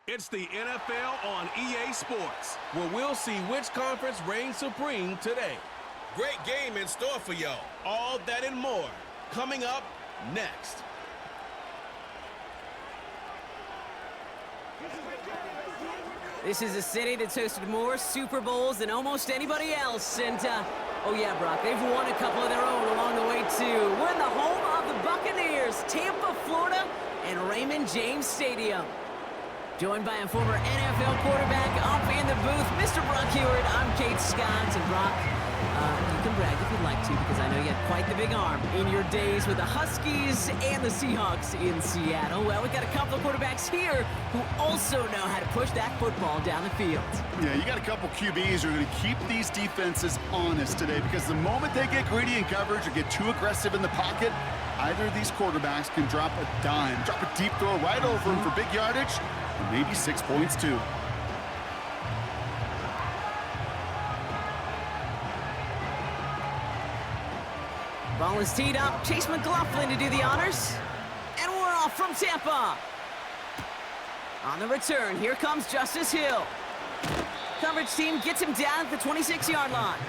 It's the NFL on EA Sports, where we'll see which conference reigns supreme today. Great game in store for y'all. All that and more coming up next. This is a city that's hosted more Super Bowls than almost anybody else. And, oh yeah, Brock, they've won a couple of their own along the way, too. We're in the home of the Buccaneers, Tampa, Florida, and Raymond James Stadium. Joined by a former NFL quarterback up in the booth, Mr. Brock Hewitt. I'm Kate Scott, and Brock, you can brag if you'd like to, because I know you had quite the big arm in your days with the Huskies and the Seahawks in Seattle. Well, we got a couple of quarterbacks here who also know how to push that football down the field. Yeah, you got a couple QBs who are going to keep these defenses honest today, because the moment they get greedy in coverage or get too aggressive in the pocket, either of these quarterbacks can drop a dime, drop a deep throw right over them for big yardage, and maybe 6 points too. Ball is teed up. Chase McLaughlin to do the honors. And we're off from Tampa. On the return, here comes Justice Hill. Coverage team gets him down at the 26-yard line.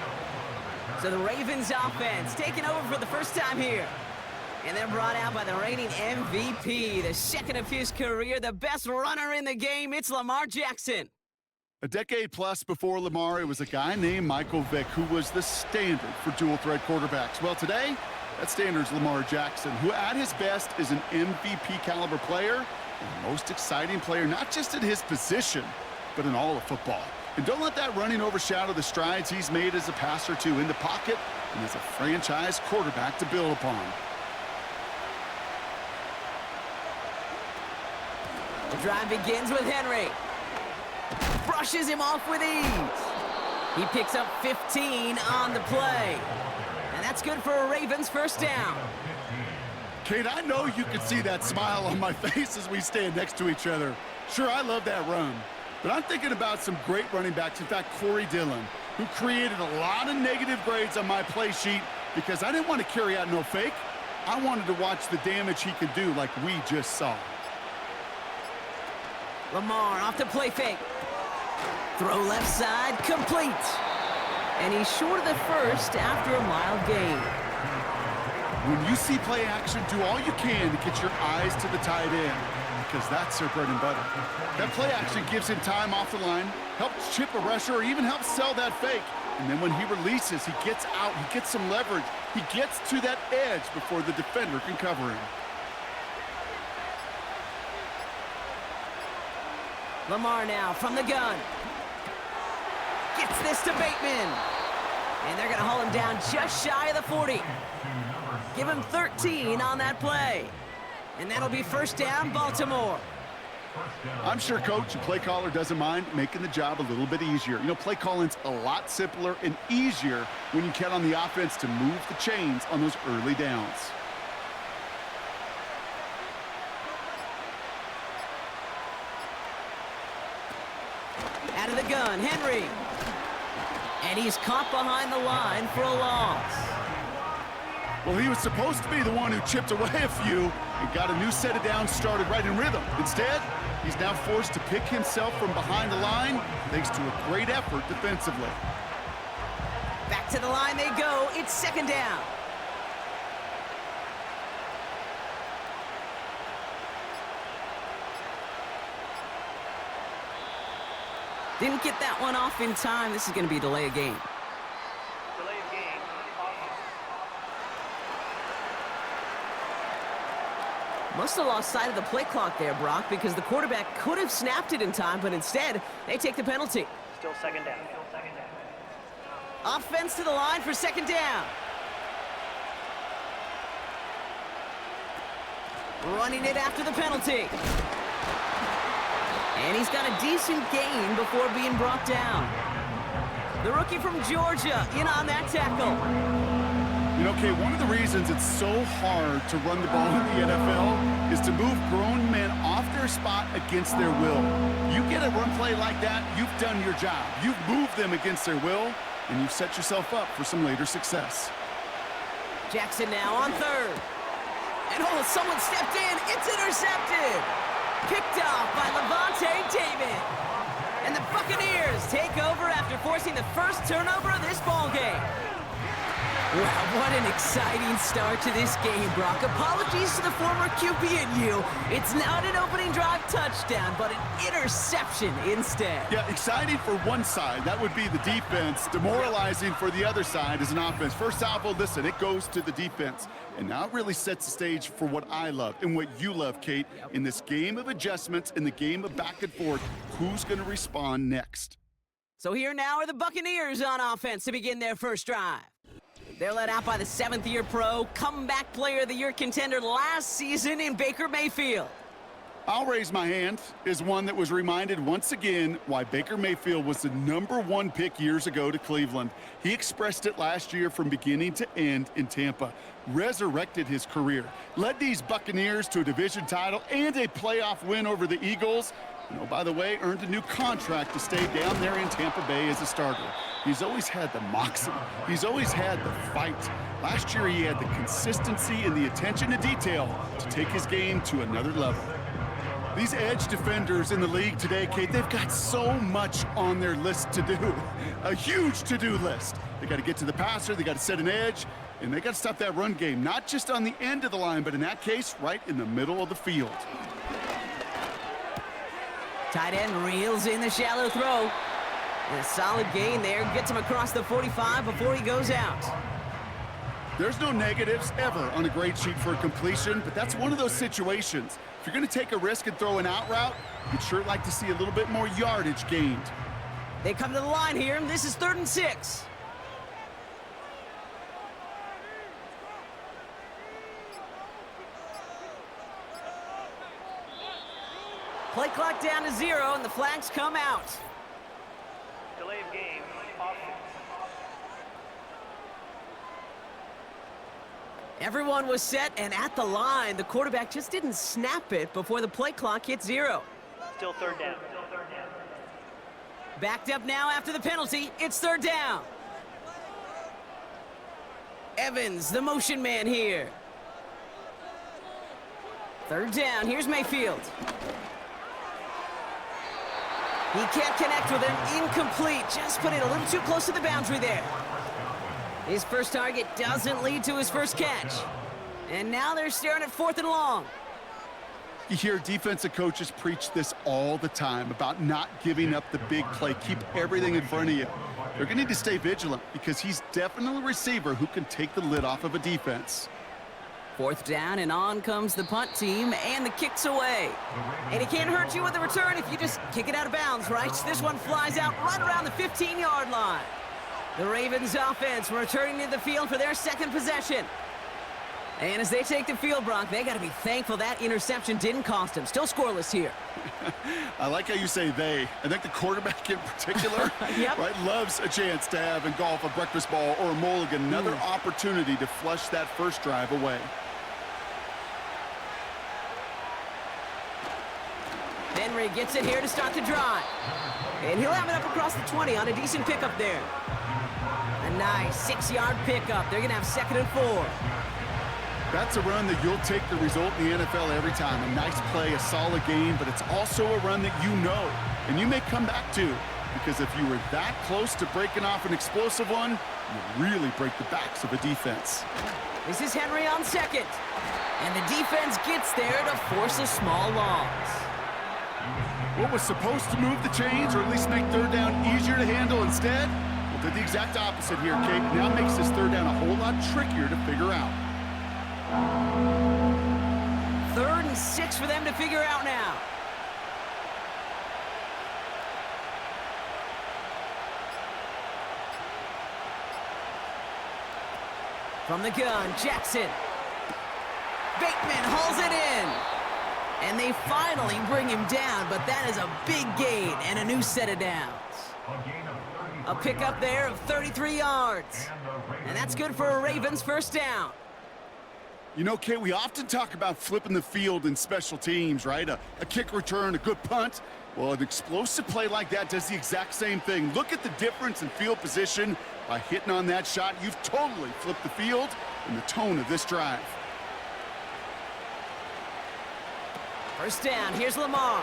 So the Ravens offense taking over for the first time here. And they're brought out by the reigning MVP, the second of his career, the best runner in the game. It's Lamar Jackson. A decade plus before Lamar, it was a guy named Michael Vick who was the standard for dual-threat quarterbacks. Well, today, that standard's Lamar Jackson, who at his best is an MVP-caliber player and the most exciting player, not just at his position, but in all of football. And don't let that running overshadow the strides he's made as a passer, too, in the pocket and as a franchise quarterback to build upon. The drive begins with Henry. Brushes him off with ease. He picks up 15 on the play. And that's good for a Ravens first down. Kate, I know you can see that smile on my face as we stand next to each other. Sure, I love that run. But I'm thinking about some great running backs. In fact, Corey Dillon, who created a lot of negative grades on my play sheet because I didn't want to carry out no fake. I wanted to watch the damage he could do like we just saw. Lamar off the play fake. Throw left side, complete. And he's short of the first after a mild gain. When you see play action, do all you can to get your eyes to the tight end, because that's their bread and butter. That play action gives him time off the line, helps chip a rusher, or even helps sell that fake. And then when he releases, he gets out, he gets some leverage. He gets to that edge before the defender can cover him. Lamar now from the gun. Gets this to Bateman. And they're going to haul him down just shy of the 40. Give him 13 on that play. And that'll be first down, Baltimore. I'm sure coach and play caller doesn't mind making the job a little bit easier. You know, play calling's a lot simpler and easier when you count on the offense to move the chains on those early downs. Out of the gun, Henry. And he's caught behind the line for a loss. Well, he was supposed to be the one who chipped away a few and got a new set of downs started right in rhythm. Instead, he's now forced to pick himself from behind the line thanks to a great effort defensively. Back to the line they go. It's second down. Didn't get that one off in time. This is going to be a delay of game. Delay of game. Must have lost sight of the play clock there, Brock, because the quarterback could have snapped it in time, but instead, they take the penalty. Still second down. Offense to the line for second down. Running it after the penalty. And he's got a decent gain before being brought down. The rookie from Georgia in on that tackle. You know, Kay, one of the reasons it's so hard to run the ball in the NFL is to move grown men off their spot against their will. You get a run play like that, you've done your job. You've moved them against their will, and you've set yourself up for some later success. Jackson now on third. And oh, someone stepped in. It's intercepted. Picked off by Levante David. And the Buccaneers take over after forcing the first turnover of this ballgame. Wow, what an exciting start to this game, Brock. Apologies to the former QB and you. It's not an opening drive touchdown, but an interception instead. Yeah, exciting for one side. That would be the defense. Demoralizing for the other side as an offense. First salvo, listen, it goes to the defense. And now it really sets the stage for what I love and what you love, Kate. In this game of adjustments, in the game of back and forth, who's going to respond next? So here now are the Buccaneers on offense to begin their first drive. They're led out by the 7th-year pro, comeback player of the year contender last season in Baker Mayfield. I'll raise my hand as one that was reminded once again why Baker Mayfield was the #1 pick years ago to Cleveland. He expressed it last year from beginning to end in Tampa, resurrected his career, led these Buccaneers to a division title and a playoff win over the Eagles. By the way, earned a new contract to stay down there in Tampa Bay as a starter. He's always had the moxie. He's always had the fight. Last year, he had the consistency and the attention to detail to take his game to another level. These edge defenders in the league today, Kate, they've got so much on their list to do. A huge to-do list. They got to get to the passer, they got to set an edge, and they got to stop that run game, not just on the end of the line, but in that case, right in the middle of the field. Tight end reels in the shallow throw. And a solid gain there. Gets him across the 45 before he goes out. There's no negatives ever on a grade sheet for a completion, but that's one of those situations. If you're going to take a risk and throw an out route, you'd sure like to see a little bit more yardage gained. They come to the line here, and this is 3rd and 6. Play clock down to 0, and the flags come out. Delay of game, offense. Everyone was set and at the line. The quarterback just didn't snap it before the play clock hit 0. Still 3rd down. Backed up now after the penalty. It's 3rd down. Evans, the motion man here. 3rd down. Here's Mayfield. He can't connect with him. Incomplete. Just put it a little too close to the boundary there. His first target doesn't lead to his first catch. And now they're staring at 4th and long. You hear defensive coaches preach this all the time about not giving up the big play. Keep everything in front of you. They're going to need to stay vigilant because he's definitely a receiver who can take the lid off of a defense. 4th down, and on comes the punt team, and the kick's away. And it can't hurt you with the return if you just kick it out of bounds, right? This one flies out right around the 15-yard line. The Ravens offense returning to the field for their 2nd possession. And as they take the field, Brock, they got to be thankful that interception didn't cost them. Still scoreless here. I like how you say they. I think the quarterback in particular Yep. right, loves a chance to have in golf a breakfast ball or a mulligan, another opportunity to flush that first drive away. Henry gets it here to start the drive. And he'll have it up across the 20 on a decent pickup there. A nice 6-yard pickup. They're going to have 2nd and 4. That's a run that you'll take the result in the NFL every time. A nice play, a solid game, but it's also a run that you know, and you may come back to, because if you were that close to breaking off an explosive one, you really break the backs of a defense. This is Henry on 2nd. And the defense gets there to force a small loss. What was supposed to move the chains, or at least make 3rd down easier to handle instead, well, did the exact opposite here, Kate. Now makes this 3rd down a whole lot trickier to figure out. 3rd and 6 for them to figure out now. From the gun, Jackson. Bateman hauls it in. And they finally bring him down, but that is a big gain and a new set of downs. A pickup there of 33 yards. And that's good for a Ravens 1st down. You know, Kate, we often talk about flipping the field in special teams, right? A kick return, a good punt. Well, an explosive play like that does the exact same thing. Look at the difference in field position. By hitting on that shot, you've totally flipped the field and the tone of this drive. First down, here's Lamar.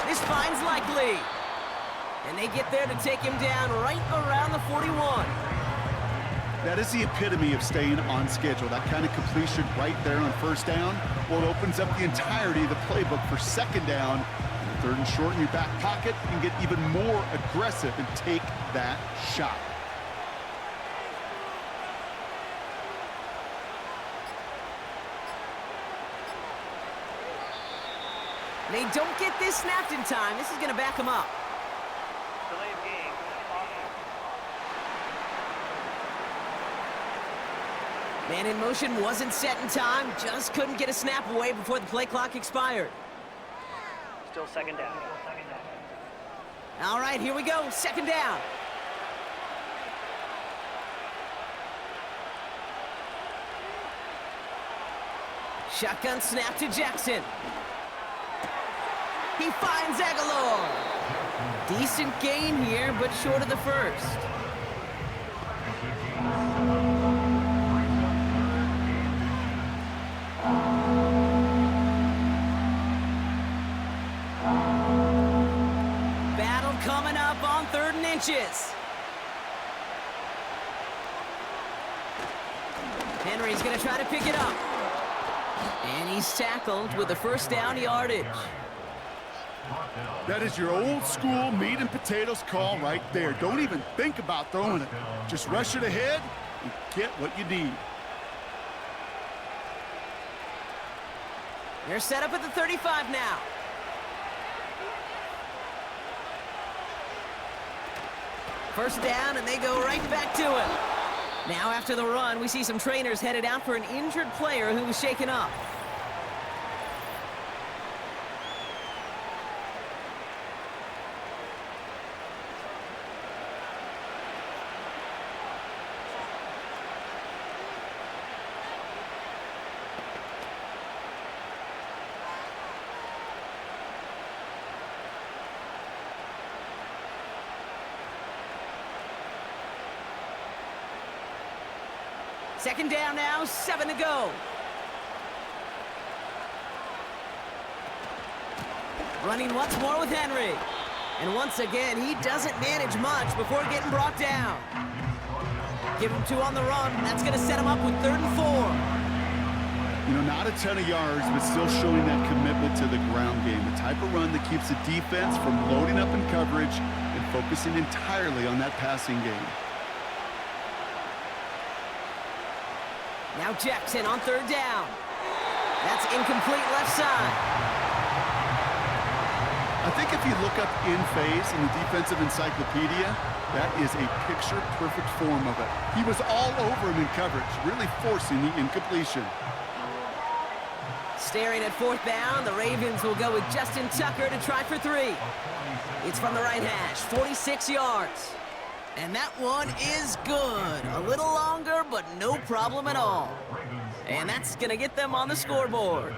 This finds likely. And they get there to take him down right around the 41. That is the epitome of staying on schedule. That kind of completion right there on first down. Well, it opens up the entirety of the playbook for second down. And third and short in your back pocket, you can get even more aggressive and take that shot. They don't get this snapped in time. This is going to back them up. Delay of game. Man in motion wasn't set in time. Just couldn't get a snap away before the play clock expired. Still second down. All right, here we go. Second down. Shotgun snap to Jackson. He finds Aguilar. Decent gain here, but short of the first. Battle coming up on 3rd and inches. Henry's going to try to pick it up. And he's tackled with the first down yardage. That is your old school meat and potatoes call right there. Don't even think about throwing it. Just rush it ahead and get what you need. They're set up at the 35 now. First down, and they go right back to it. Now after the run, we see some trainers headed out for an injured player who was shaken up. Second down now, 7 to go. Running once more with Henry. And once again, he doesn't manage much before getting brought down. Give him 2 on the run. That's going to set him up with 3rd and 4. You know, not a ton of yards, but still showing that commitment to the ground game. The type of run that keeps the defense from loading up in coverage and focusing entirely on that passing game. Now Jackson on 3rd down. That's incomplete left side. I think if you look up in phase in the defensive encyclopedia, that is a picture-perfect form of it. He was all over him in coverage, really forcing the incompletion. Staring at 4th down, the Ravens will go with Justin Tucker to try for 3. It's from the right hash, 46 yards. And that one is good. A little longer, but no problem at all. And that's going to get them on the scoreboard.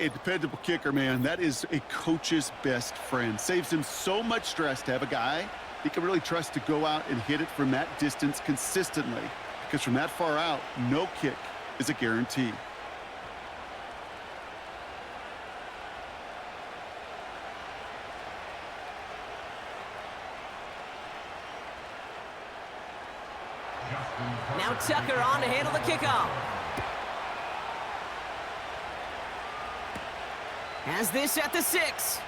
A dependable kicker, man. That is a coach's best friend. Saves him so much stress to have a guy he can really trust to go out and hit it from that distance consistently. Because from that far out, no kick is a guarantee. Now Tucker on to handle the kickoff. Has this at the 6.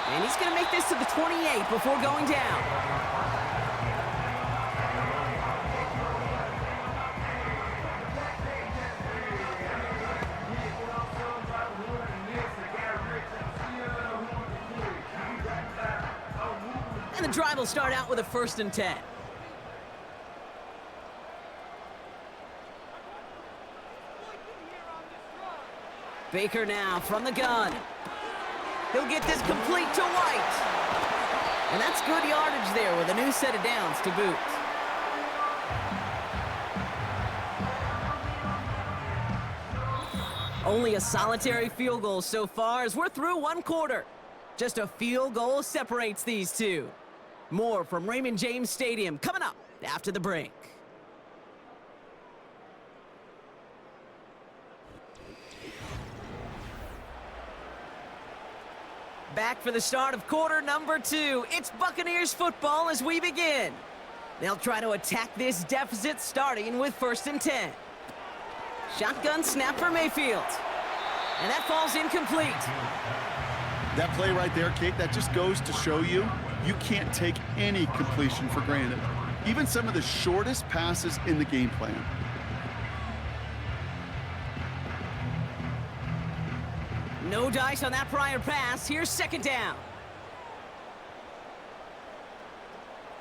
And he's going to make this to the 28 before going down. And the drive will start out with a 1st and 10. Baker now from the gun. He'll get this complete to White. And that's good yardage there with a new set of downs to boot. Only a solitary field goal so far as we're through 1 quarter. Just a field goal separates these two. More from Raymond James Stadium coming up after the break. Back for the start of quarter number 2. It's Buccaneers football as we begin. They'll try to attack this deficit starting with 1st and 10. Shotgun snap for Mayfield. And that falls incomplete. That play right there, Kate, that just goes to show you, you can't take any completion for granted. Even some of the shortest passes in the game plan. No dice on that prior pass. Here's 2nd down.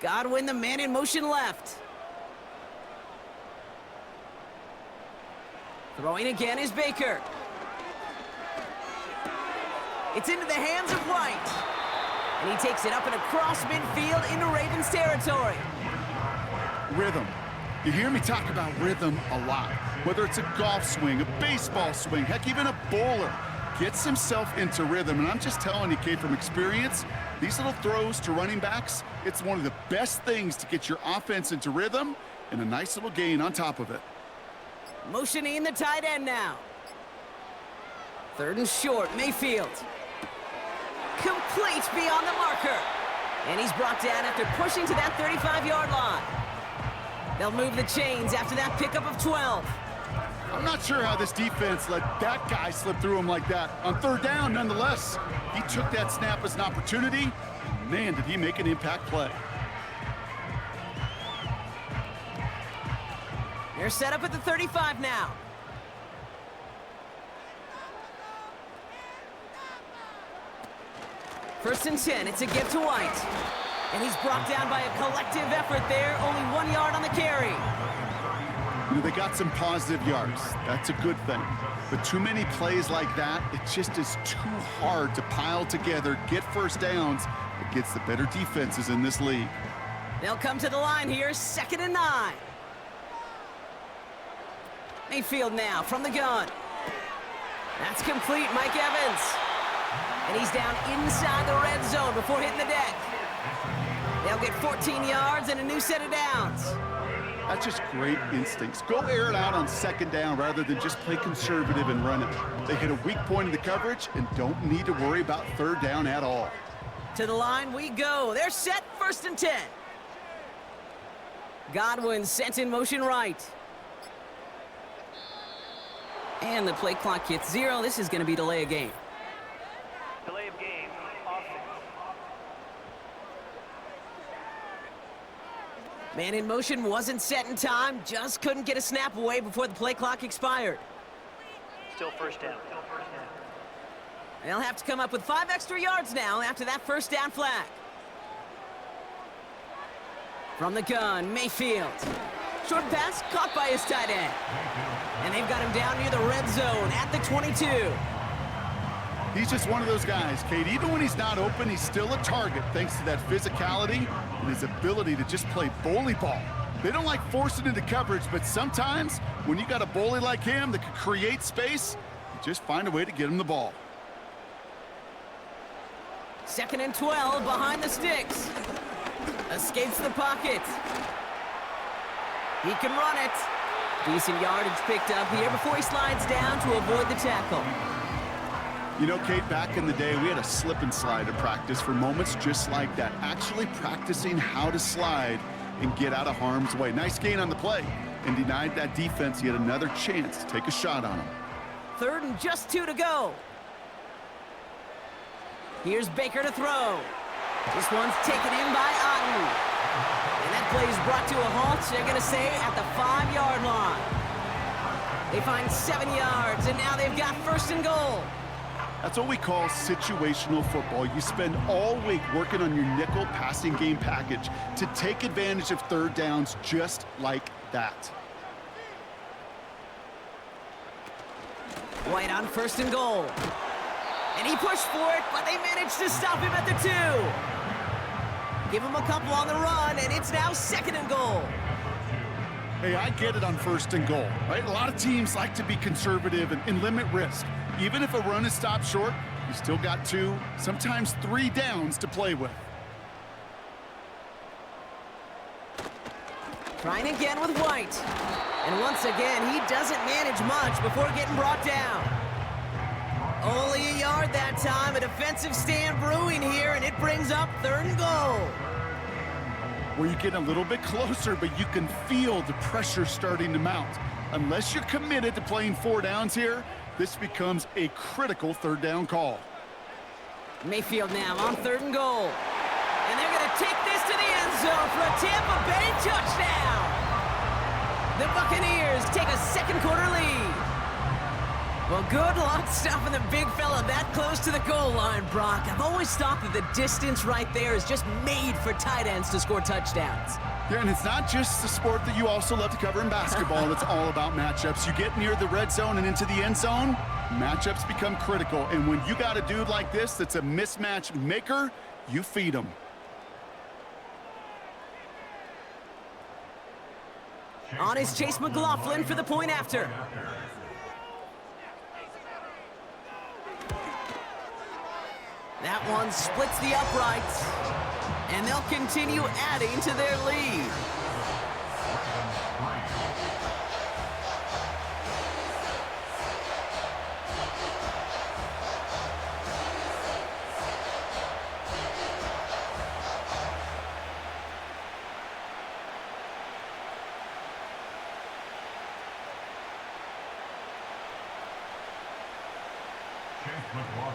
Godwin, the man in motion left. Throwing again is Baker. It's into the hands of White. And he takes it up and across midfield into Ravens territory. Rhythm. You hear me talk about rhythm a lot. Whether it's a golf swing, a baseball swing, heck, even a bowler gets himself into rhythm. And I'm just telling you, Kate, from experience, these little throws to running backs, it's one of the best things to get your offense into rhythm and a nice little gain on top of it. Motioning the tight end now. 3rd and short, Mayfield. Complete beyond the marker. And he's brought down after pushing to that 35-yard line. They'll move the chains after that pickup of 12. I'm not sure how this defense let that guy slip through him like that. On 3rd down, nonetheless, he took that snap as an opportunity. Man, did he make an impact play. They're set up at the 35 now. First and 10, it's a give to White. And he's brought down by a collective effort there, only 1 yard on the carry. You know, they got some positive yards. That's a good thing. But too many plays like that, it just is too hard to pile together, get 1st downs against the better defenses in this league. They'll come to the line here, 2nd and 9. Mayfield now from the gun. That's complete, Mike Evans. And he's down inside the red zone before hitting the deck. They'll get 14 yards and a new set of downs. That's just great instincts. Go air it out on 2nd down rather than just play conservative and run it. They hit a weak point in the coverage and don't need to worry about 3rd down at all. To the line we go. They're set, 1st and 10. Godwin sent in motion right. And the play clock hits 0. This is going to be delay of game. Delay of game. Offense. Man in motion wasn't set in time. Just couldn't get a snap away before the play clock expired. Still 1st down. They'll have to come up with 5 extra yards now after that 1st down flag. From the gun, Mayfield. Short pass caught by his tight end. And they've got him down near the red zone at the 22. He's just one of those guys, Kate. Even when he's not open, he's still a target thanks to that physicality and his ability to just play bully ball. They don't like forcing into coverage, but sometimes when you got a bully like him that can create space, you just find a way to get him the ball. 2nd and 12 behind the sticks. Escapes the pocket. He can run it. Decent yardage picked up here before he slides down to avoid the tackle. You know, Kate, back in the day, we had a slip and slide at practice for moments just like that. Actually practicing how to slide and get out of harm's way. Nice gain on the play and denied that defense yet another chance to take a shot on him. 3rd and just 2 to go. Here's Baker to throw. This one's taken in by Otten. And that play is brought to a halt, they're going to say, at the 5-yard line. They find 7 yards, and now they've got 1st and goal. That's what we call situational football. You spend all week working on your nickel passing game package to take advantage of 3rd downs just like that. White on 1st and goal. And he pushed for it, but they managed to stop him at the 2. Give him a couple on the run, and it's now 2nd and goal. Hey, I get it on 1st and goal, right? A lot of teams like to be conservative and limit risk. Even if a run is stopped short, you still got 2, sometimes 3 downs to play with. Trying again with White. And once again, he doesn't manage much before getting brought down. Only a yard that time. A defensive stand brewing here, and it brings up 3rd and goal. Where you get a little bit closer, but you can feel the pressure starting to mount. Unless you're committed to playing 4 downs here, this becomes a critical 3rd down call. Mayfield now on 3rd and goal. And they're going to take this to the end zone for a Tampa Bay touchdown. The Buccaneers take a 2nd quarter lead. Well, good luck stopping the big fella that close to the goal line, Brock. I've always thought that the distance right there is just made for tight ends to score touchdowns. Yeah, and it's not just the sport that you also love to cover in basketball. It's all about matchups. You get near the red zone and into the end zone, matchups become critical. And when you got a dude like this that's a mismatch maker, you feed him. On is Chase McLaughlin for the point after. That one splits the uprights, and they'll continue adding to their lead.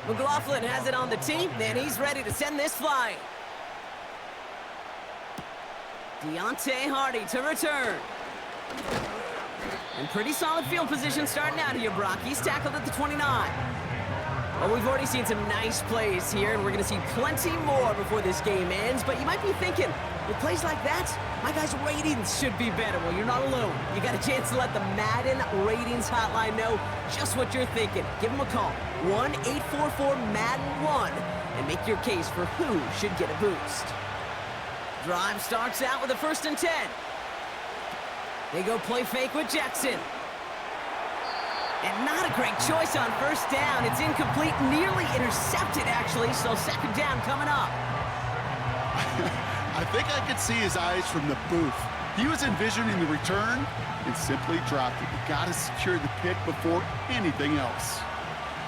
McLaughlin has it on the tee, and he's ready to send this flying. Deontay Hardy to return. And pretty solid field position starting out here, Brock. He's tackled at the 29. Well, we've already seen some nice plays here, and we're going to see plenty more before this game ends. But you might be thinking, with plays like that, my guys' ratings should be better. Well, you're not alone. You got a chance to let the Madden ratings hotline know just what you're thinking. Give them a call, 1-844-MADDEN-1, and make your case for who should get a boost. Drive starts out with a 1st and 10. They go play fake with Jackson. And not a great choice on 1st down. It's incomplete, nearly intercepted, actually, so 2nd down coming up. I think I could see his eyes from the booth. He was envisioning the return and simply dropped it. You got to secure the pick before anything else.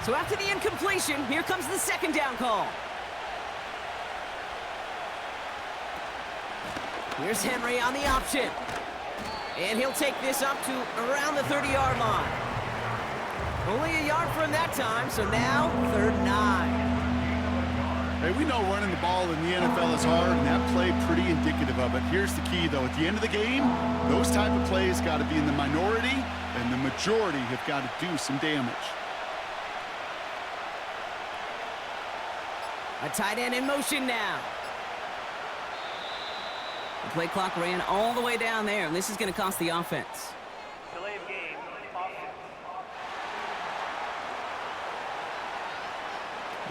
So after the incompletion, here comes the 2nd down call. Here's Henry on the option. And he'll take this up to around the 30-yard line. Only a yard for him that time, so now 3rd and 9. Hey, we know running the ball in the NFL is hard, and that play pretty indicative of it. Here's the key, though. At the end of the game, those type of plays got to be in the minority, and the majority have got to do some damage. A tight end in motion now. The play clock ran all the way down there, and this is going to cost the offense. Delay of game, offense.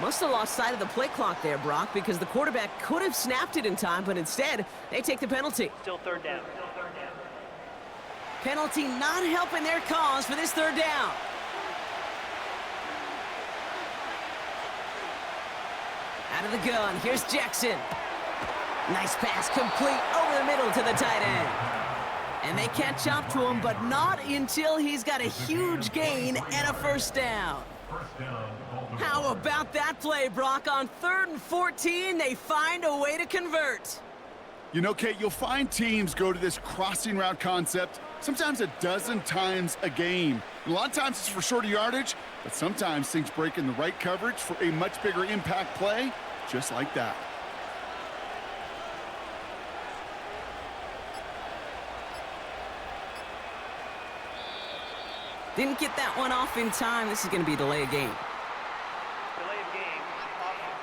Must have lost sight of the play clock there, Brock, because the quarterback could have snapped it in time, but instead, they take the penalty. Still 3rd down. Penalty not helping their cause for this 3rd down. Out of the gun, here's Jackson. Nice pass, complete over the middle to the tight end. And they catch up to him, but not until he's got a huge gain and a 1st down. How about that play, Brock? On 3rd and 14, they find a way to convert. You know, Kate, you'll find teams go to this crossing route concept sometimes a dozen times a game. And a lot of times it's for shorter yardage, but sometimes things break in the right coverage for a much bigger impact play, just like that. Didn't get that one off in time. This is going to be a delay of game. Delay of game, offense.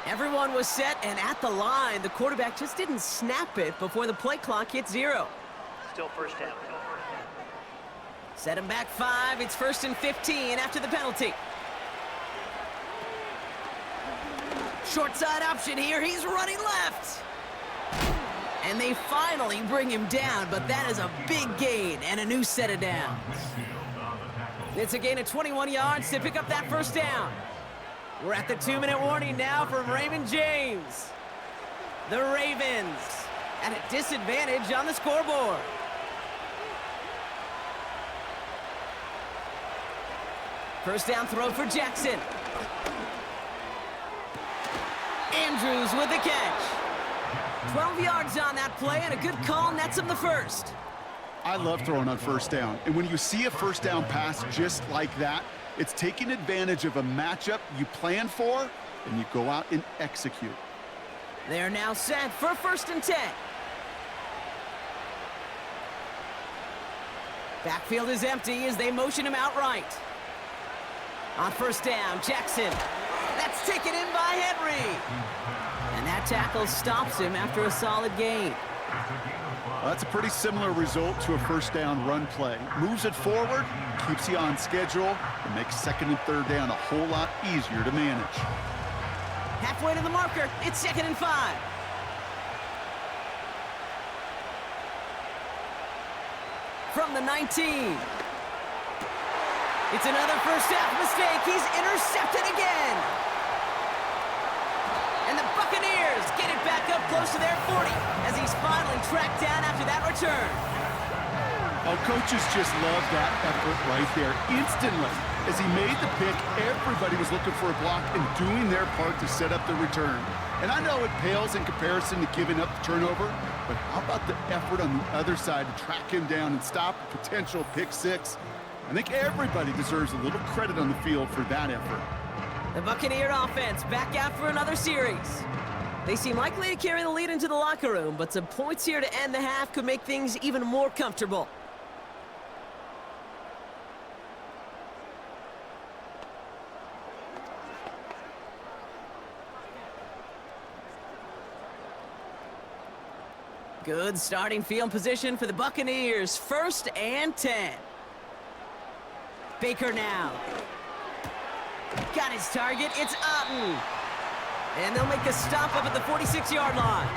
Everyone was set and at the line. The quarterback just didn't snap it before the play clock hit 0. Still 1st down. Set him back 5. It's 1st and 15 after the penalty. Short side option here. He's running left. And they finally bring him down, but that is a big gain and a new set of downs. It's a gain of 21 yards to pick up that 1st down. We're at the 2-minute warning now from Raymond James. The Ravens at a disadvantage on the scoreboard. First down throw for Jackson. Andrews with the catch. 12 yards on that play, and a good call nets him the first. I love throwing on first down. And when you see a first down pass just like that, it's taking advantage of a matchup you plan for, and you go out and execute. They're now set for 1st and 10. Backfield is empty as they motion him out right. On first down, Jackson. That's taken in by Henry. And that tackle stops him after a solid gain. Well, that's a pretty similar result to a first down run play. Moves it forward, keeps you on schedule, and makes 2nd and 3rd down a whole lot easier to manage. Halfway to the marker, it's 2nd and 5. From the 19. It's another first half mistake. He's intercepted again. And the Buccaneers get it back up close to their 40 as he's finally tracked down after that return. Oh, coaches just love that effort right there. Instantly, as he made the pick, everybody was looking for a block and doing their part to set up the return. And I know it pales in comparison to giving up the turnover, but how about the effort on the other side to track him down and stop a potential pick six? I think everybody deserves a little credit on the field for that effort. The Buccaneer offense back out for another series. They seem likely to carry the lead into the locker room, but some points here to end the half could make things even more comfortable. Good starting field position for the Buccaneers. 1st and 10. Baker now. Got his target. It's Otten. And they'll make a stop up at the 46-yard line.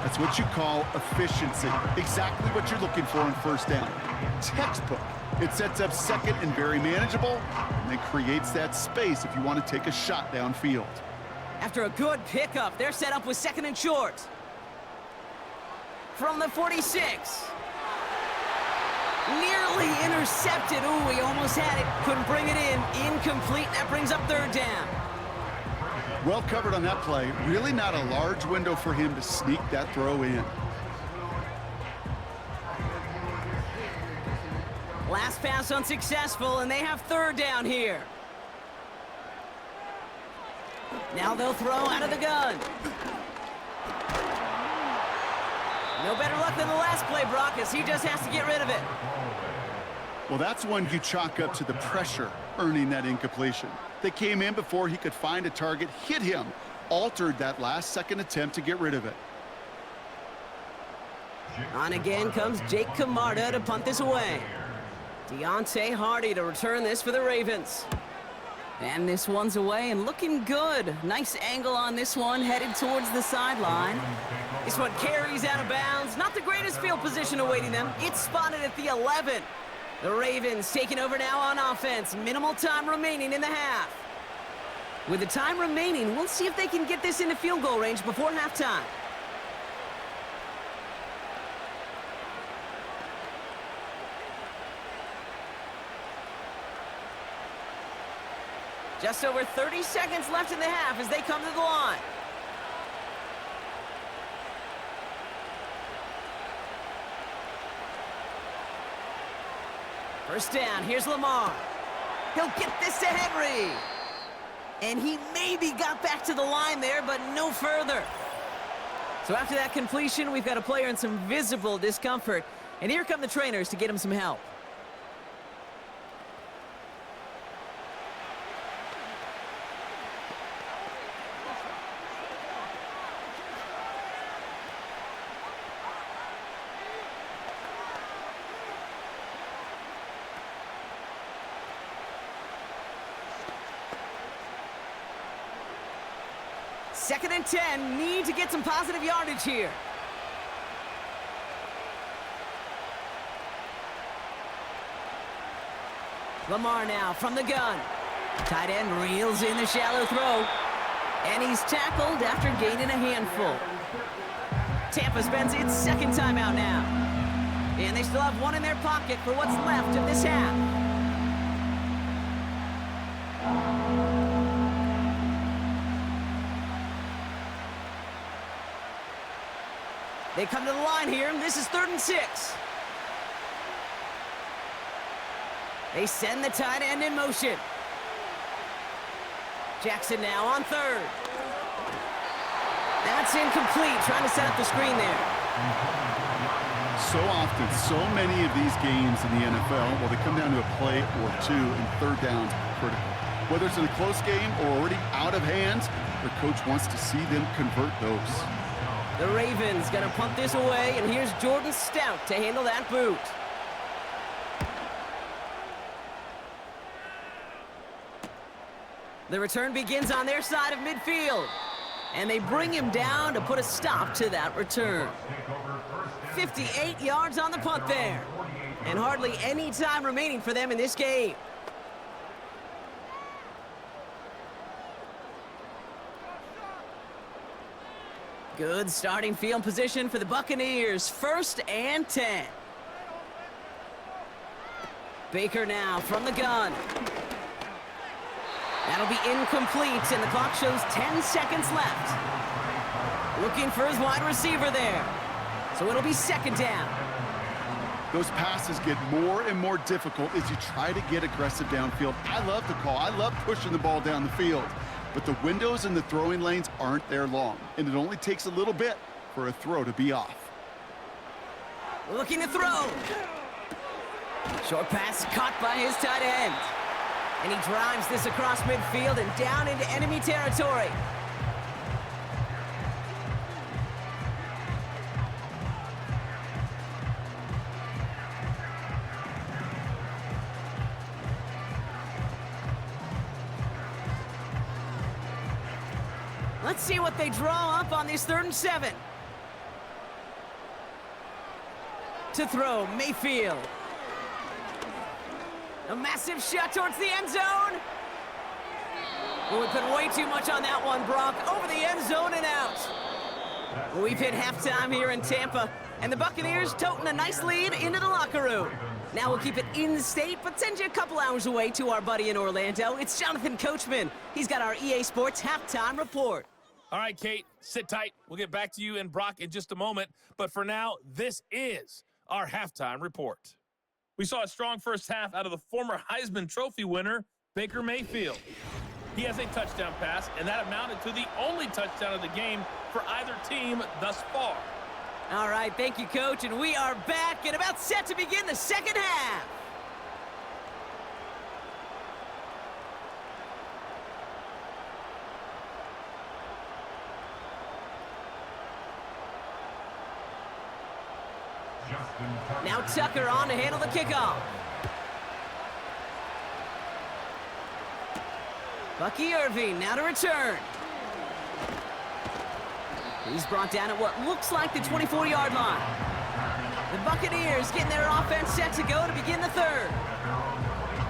That's what you call efficiency. Exactly what you're looking for in first down. Textbook. It sets up 2nd and very manageable, and then creates that space if you want to take a shot downfield. After a good pickup, they're set up with 2nd and short. From the 46. Nearly intercepted. Ooh, he almost had it. Couldn't bring it in. Incomplete. That brings up 3rd down. Well covered on that play. Really not a large window for him to sneak that throw in. Last pass unsuccessful, and they have 3rd down here. Now they'll throw out of the gun. No better luck than the last play, Brock, as he just has to get rid of it. Well, that's one you chalk up to the pressure earning that incompletion. They came in before he could find a target, hit him, altered that last 2nd attempt to get rid of it. On again comes Jake Camarda to punt this away. Deontay Hardy to return this for the Ravens. And this one's away and looking good. Nice angle on this one, headed towards the sideline. This one carries out of bounds. Not the greatest field position awaiting them. It's spotted at the 11. The Ravens taking over now on offense. Minimal time remaining in the half. With the time remaining, we'll see if they can get this into field goal range before halftime. Just over 30 seconds left in the half as they come to the line. First down, here's Lamar. He'll get this to Henry. And he maybe got back to the line there, but no further. So after that completion, we've got a player in some visible discomfort. And here come the trainers to get him some help. Second and 10, need to get some positive yardage here. Lamar now from the gun. Tight end reels in the shallow throw. And he's tackled after gaining a handful. Tampa spends its 2nd timeout now. And they still have one in their pocket for what's left of this half. They come to the line here, and this is 3rd and 6. They send the tight end in motion. Jackson now on 3rd. That's incomplete, trying to set up the screen there. So often, so many of these games in the NFL, well, they come down to a play or two, and 3rd downs are critical. Whether it's in a close game or already out of hands, their coach wants to see them convert those. The Ravens gonna punt this away, and here's Jordan Stout to handle that boot. The return begins on their side of midfield, and they bring him down to put a stop to that return. 58 yards on the punt there, and hardly any time remaining for them in this game. Good starting field position for the Buccaneers. 1st and 10. Baker now from the gun. That'll be incomplete, and the clock shows 10 seconds left. Looking for his wide receiver there. So it'll be 2nd down. Those passes get more and more difficult as you try to get aggressive downfield. I love the call. I love pushing the ball down the field. But the windows in the throwing lanes aren't there long, and it only takes a little bit for a throw to be off. Looking to throw. Short pass caught by his tight end. And he drives this across midfield and down into enemy territory. Let's see what they draw up on this 3rd and 7. To throw, Mayfield. A massive shot towards the end zone. Well, we put way too much on that one, Brock. Over the end zone and out. Well, we've hit halftime here in Tampa, and the Buccaneers toting a nice lead into the locker room. Now we'll keep it in the state, but send you a couple hours away to our buddy in Orlando. It's Jonathan Coachman. He's got our EA Sports halftime report. All right, Kate, sit tight. We'll get back to you and Brock in just a moment. But for now, this is our halftime report. We saw a strong first half out of the former Heisman Trophy winner, Baker Mayfield. He has a touchdown pass, and that amounted to the only touchdown of the game for either team thus far. All right, thank you, Coach, and we are back and about set to begin the 2nd half. Now Tucker on to handle the kickoff. Bucky Irving now to return. He's brought down at what looks like the 24-yard line. The Buccaneers getting their offense set to go to begin the 3rd.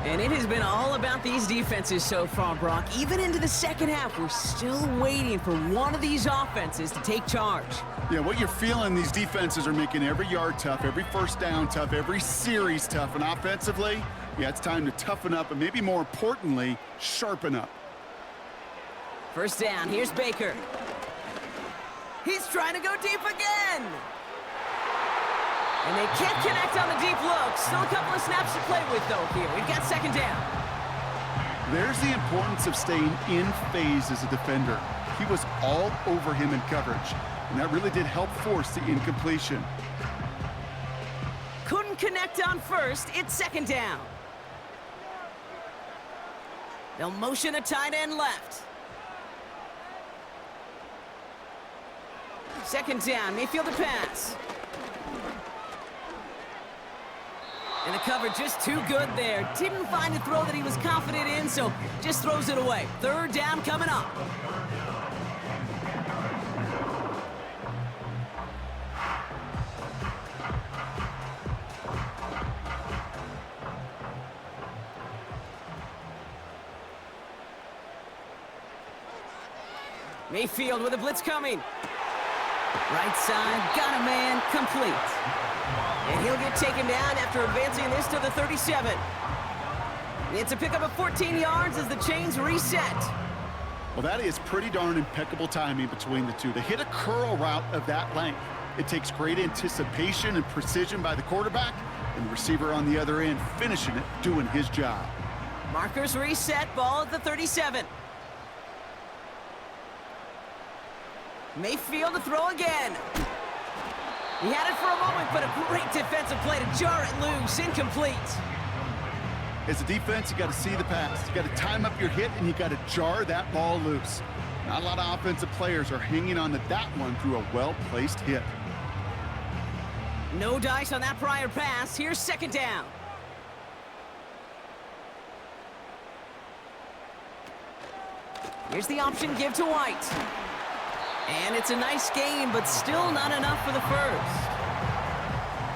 And it has been all about these defenses so far, Brock. Even into the 2nd half, we're still waiting for one of these offenses to take charge. Yeah, what you're feeling, these defenses are making every yard tough, every first down tough, every series tough. And offensively, yeah, it's time to toughen up and maybe more importantly, sharpen up. 1st down, here's Baker. He's trying to go deep again. And they can't connect on the deep look. Still a couple of snaps to play with, though, here. We've got 2nd down. There's the importance of staying in phase as a defender. He was all over him in coverage, and that really did help force the incompletion. Couldn't connect on 1st. It's 2nd down. They'll motion a tight end left. 2nd down, Mayfield to pass. And the cover just too good there. Didn't find a throw that he was confident in, so just throws it away. 3rd down coming up. Mayfield with a blitz coming. Right side, got a man, complete. And he'll get taken down after advancing this to the 37. It's a pickup of 14 yards as the chains reset. Well, that is pretty darn impeccable timing between the two. To hit a curl route of that length, it takes great anticipation and precision by the quarterback, and the receiver on the other end finishing it, doing his job. Markers reset, ball at the 37. Mayfield to throw again. He had it for a moment, but a great defensive play to jar it loose, incomplete. As a defense, you got to see the pass. You got to time up your hit, and you got to jar that ball loose. Not a lot of offensive players are hanging on to that one through a well-placed hit. No dice on that prior pass. Here's second down. Here's the option, give to White. And it's a nice gain, but still not enough for the first.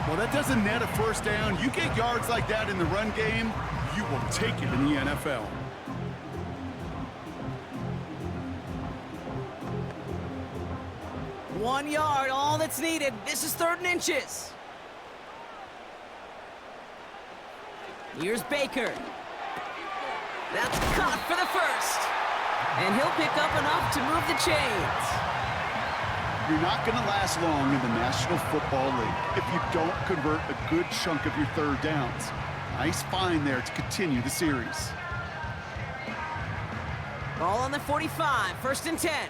Well, that doesn't net a first down. You get yards like that in the run game, you will take it in the NFL. One yard, all that's needed. This is 3rd and inches. Here's Baker. That's caught for the first. And he'll pick up enough to move the chains. You're not going to last long in the National Football League if you don't convert a good chunk of your 3rd downs. Nice find there to continue the series. Ball on the 45, 1st and 10.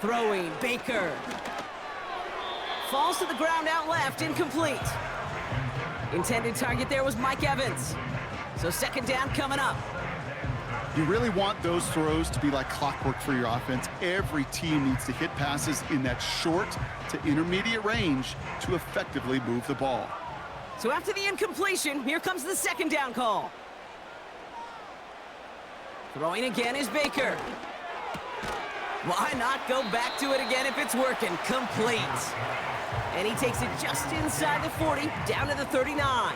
Throwing, Baker. Falls to the ground out left, incomplete. Intended target there was Mike Evans. So second down coming up. You really want those throws to be like clockwork for your offense. Every team needs to hit passes in that short to intermediate range to effectively move the ball. So after the incompletion, here comes the second down call. Throwing again is Baker. Why not go back to it again if it's working? Complete. And he takes it just inside the 40, down to the 39.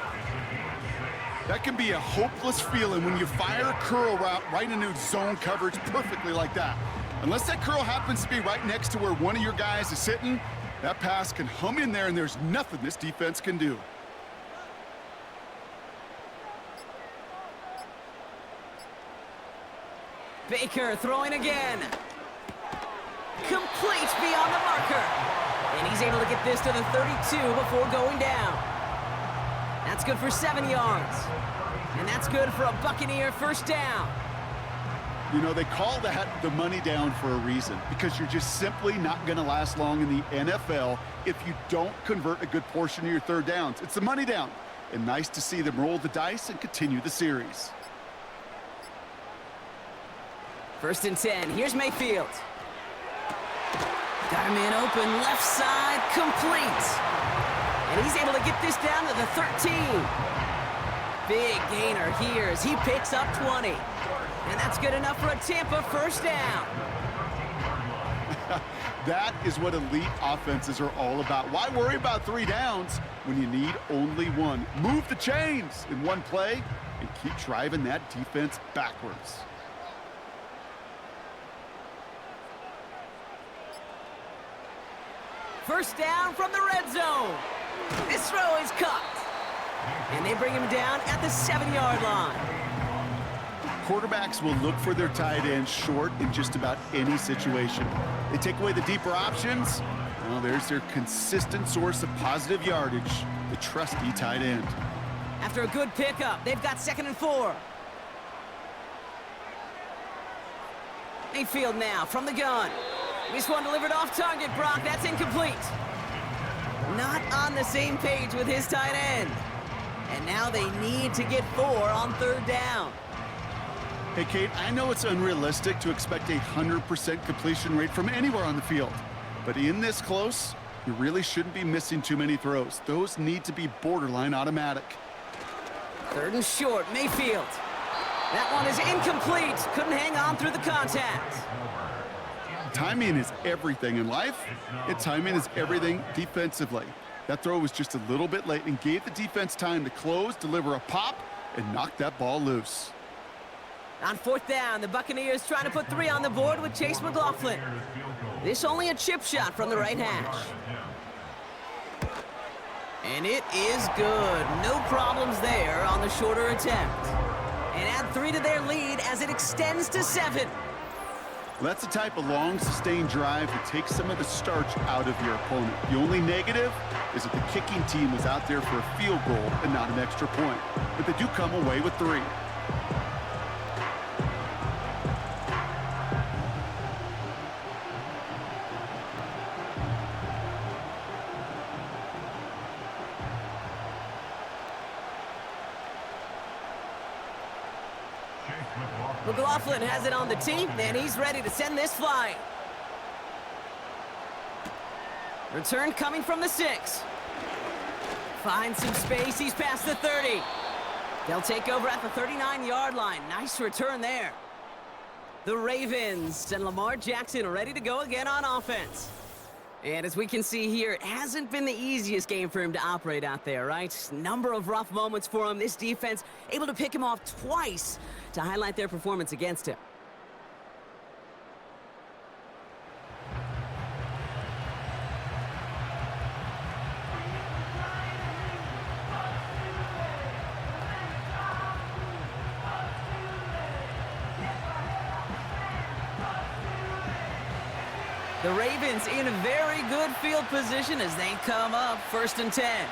That can be a hopeless feeling when you fire a curl route right into zone coverage perfectly like that. Unless that curl happens to be right next to where one of your guys is sitting, that pass can hum in there and there's nothing this defense can do. Baker throwing again. Complete beyond the marker. And he's able to get this to the 32 before going down. That's good for 7 yards. And that's good for a Buccaneer first down. You know, they call that the money down for a reason, because you're just simply not going to last long in the NFL if you don't convert a good portion of your 3rd downs. It's the money down. And nice to see them roll the dice and continue the series. 1st and 10. Here's Mayfield. Got a man open, left side, complete. And he's able to get this down to the 13. Big gainer here as he picks up 20. And that's good enough for a Tampa first down. That is what elite offenses are all about. Why worry about 3 downs when you need only 1? Move the chains in one play and keep driving that defense backwards. First down from the red zone. This throw is caught. And they bring him down at the 7-yard line. Quarterbacks will look for their tight end short in just about any situation. They take away the deeper options. Well, there's their consistent source of positive yardage, the trusty tight end. After a good pickup, they've got 2nd and 4. Mayfield now from the gun. This one delivered off target, Brock. That's incomplete. Not on the same page with his tight end. And now they need to get 4 on 3rd down. Hey, Kate, I know it's unrealistic to expect a 100% completion rate from anywhere on the field. But in this close, you really shouldn't be missing too many throws. Those need to be borderline automatic. 3rd and short, Mayfield. That one is incomplete. Couldn't hang on through the contact. Timing is everything in life, and timing is everything defensively. That throw was just a little bit late and gave the defense time to close, deliver a pop, and knock that ball loose. On 4th down, the Buccaneers trying to put 3 on the board with Chase McLaughlin. This only a chip shot from the right hash. And it is good. No problems there on the shorter attempt. And add 3 to their lead as it extends to 7. Well, that's the type of long, sustained drive that takes some of the starch out of your opponent. The only negative is that the kicking team was out there for a field goal and not an extra point. But they do come away with 3. McLaughlin has it on the tee, and he's ready to send this flying. Return coming from the 6. Finds some space. He's past the 30. They'll take over at the 39-yard line. Nice return there. The Ravens and Lamar Jackson ready to go again on offense. And as we can see here, it hasn't been the easiest game for him to operate out there, right? Number of rough moments for him. This defense able to pick him off twice to highlight their performance against him. The Ravens in a very good field position as they come up 1st and 10.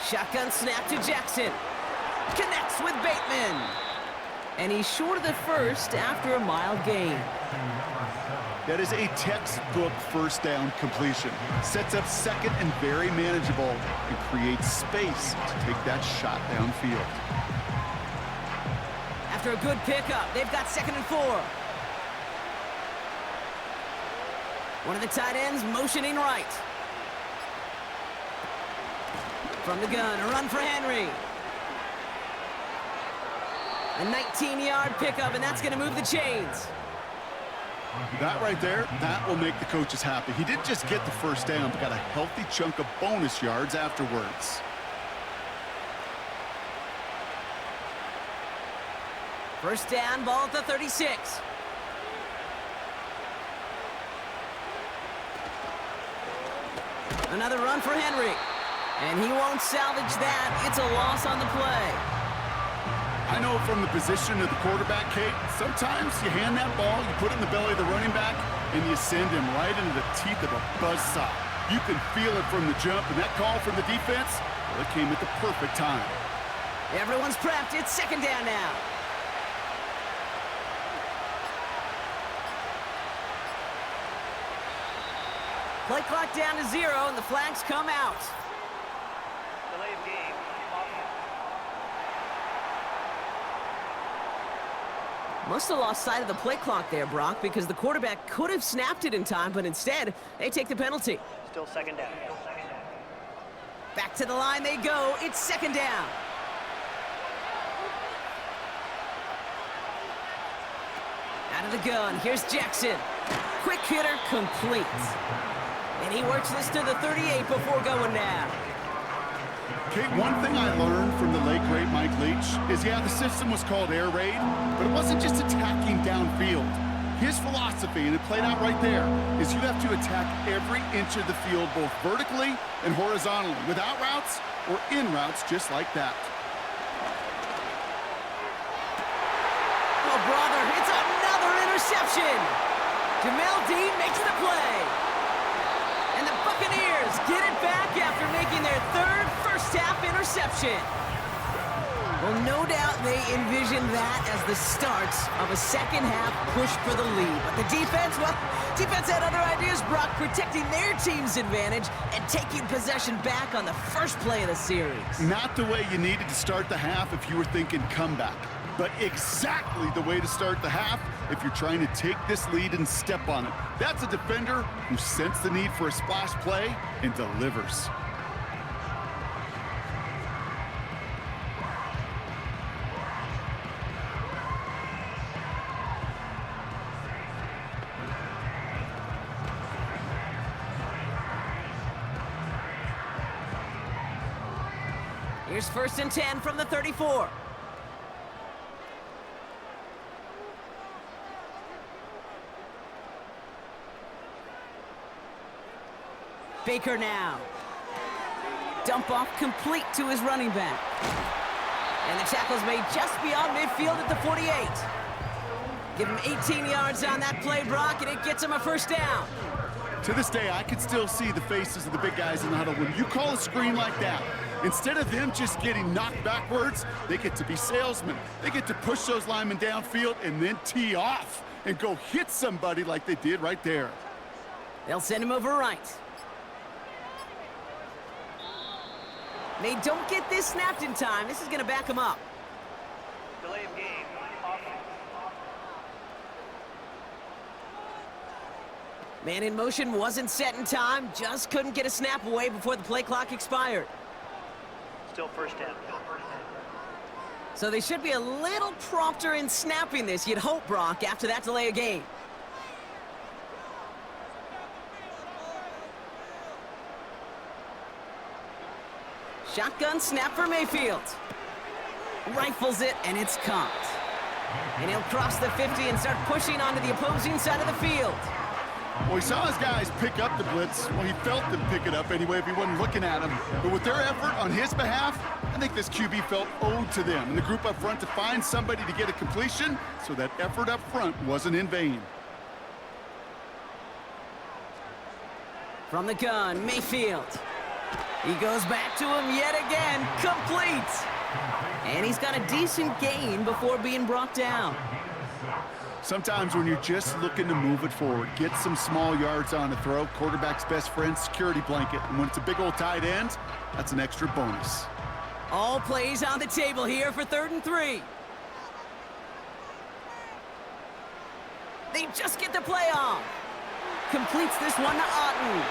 Shotgun snap to Jackson. Connects with Bateman. And he's short of the first after a mild gain. That is a textbook first down completion. Sets up 2nd and very manageable and creates space to take that shot downfield. After a good pickup, they've got 2nd and 4. One of the tight ends motioning right. From the gun, a run for Henry. A 19-yard pickup, and that's going to move the chains. That right there, that will make the coaches happy. He didn't just get the first down, but got a healthy chunk of bonus yards afterwards. First down, ball at the 36. Another run for Henry. And he won't salvage that. It's a loss on the play. I know from the position of the quarterback, Kate, sometimes you hand that ball, you put it in the belly of the running back, and you send him right into the teeth of a buzzsaw. You can feel it from the jump, and that call from the defense, well, it came at the perfect time. Everyone's prepped. It's 2nd down now. Play clock down to 0, and the flags come out. Delay of game. Must have lost sight of the play clock there, Brock, because the quarterback could have snapped it in time, but instead, they take the penalty. Still 2nd down. Back to the line they go. It's 2nd down. Out of the gun. Here's Jackson. Quick hitter, complete. And he works this to the 38 before going down. Kate, one thing I learned from the late, great Mike Leach is, yeah, the system was called air raid, but it wasn't just attacking downfield. His philosophy, and it played out right there, is you have to attack every inch of the field, both vertically and horizontally, without routes or in routes just like that. Oh, brother, it's another interception. Jamel Dean makes the play. And the Buccaneers get it back after making their 3rd first-half interception. Well, no doubt they envisioned that as the start of a second-half push for the lead. But the defense, well, defense had other ideas, Brock, protecting their team's advantage and taking possession back on the first play of the series. Not the way you needed to start the half if you were thinking comeback, but exactly the way to start the half if you're trying to take this lead and step on it. That's a defender who sensed the need for a splash play and delivers. Here's 1st and 10 from the 34. Baker now. Dump off complete to his running back. And the tackle's made just beyond midfield at the 48. Give him 18 yards on that play, Brock, and it gets him a first down. To this day, I can still see the faces of the big guys in the huddle. When you call a screen like that, instead of them just getting knocked backwards, they get to be salesmen. They get to push those linemen downfield and then tee off and go hit somebody like they did right there. They'll send him over right. They don't get this snapped in time. This is going to back him up. Delay of game. Offense. Man in motion wasn't set in time. Just couldn't get a snap away before the play clock expired. Still first down. So they should be a little prompter in snapping this, you'd hope, Brock, after that delay of game. Shotgun snap for Mayfield. Rifles it, and it's caught. And he'll cross the 50 and start pushing onto the opposing side of the field. Well, he saw his guys pick up the blitz. Well, he felt them pick it up anyway if he wasn't looking at them. But with their effort on his behalf, I think this QB felt owed to them and the group up front to find somebody to get a completion, so that effort up front wasn't in vain. From the gun, Mayfield. He goes back to him yet again, complete. And he's got a decent gain before being brought down. Sometimes when you're just looking to move it forward, get some small yards on a throw, quarterback's best friend, security blanket. And when it's a big old tight end, that's an extra bonus. All plays on the table here for 3rd and 3. They just get the play off. Completes this one to Otten.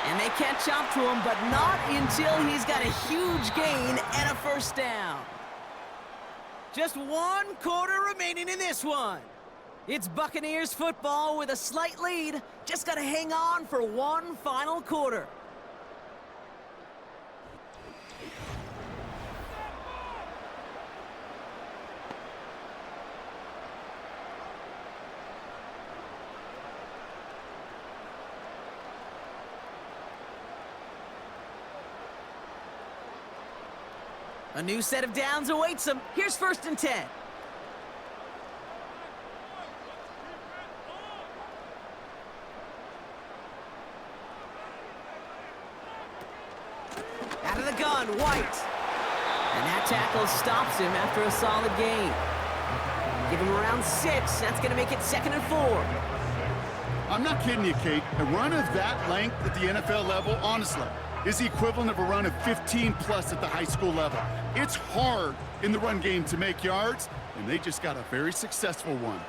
And they catch up to him, but not until he's got a huge gain and a first down. Just 1 quarter remaining in this one. It's Buccaneers football with a slight lead. Just got to hang on for 1 final quarter. A new set of downs awaits them. Here's 1st and 10. Out of the gun, White. And that tackle stops him after a solid gain. Give him around 6. That's going to make it 2nd and 4. I'm not kidding you, Kate. A run of that length at the NFL level, honestly, is the equivalent of a run of 15+ at the high school level. It's hard in the run game to make yards, and they just got a very successful one.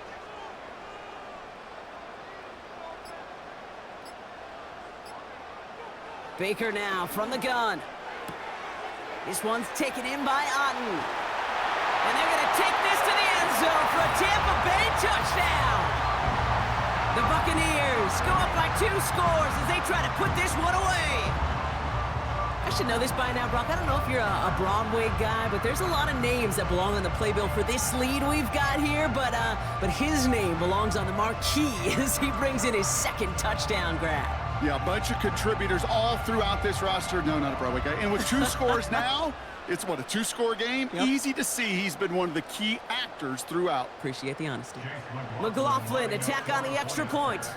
Baker now from the gun. This one's taken in by Otten. And they're going to take this to the end zone for a Tampa Bay touchdown. The Buccaneers go up by 2 scores as they try to put this one away. I should know this by now, Brock. I don't know if you're a Broadway guy, but there's a lot of names that belong on the playbill for this lead we've got here. But his name belongs on the marquee as he brings in his 2nd touchdown grab. Yeah, a bunch of contributors all throughout this roster. No, not a Broadway guy. And with 2 scores now, it's what, a 2-score game? Yep. Easy to see he's been one of the key actors throughout. Appreciate the honesty. McLaughlin, attack on the extra point.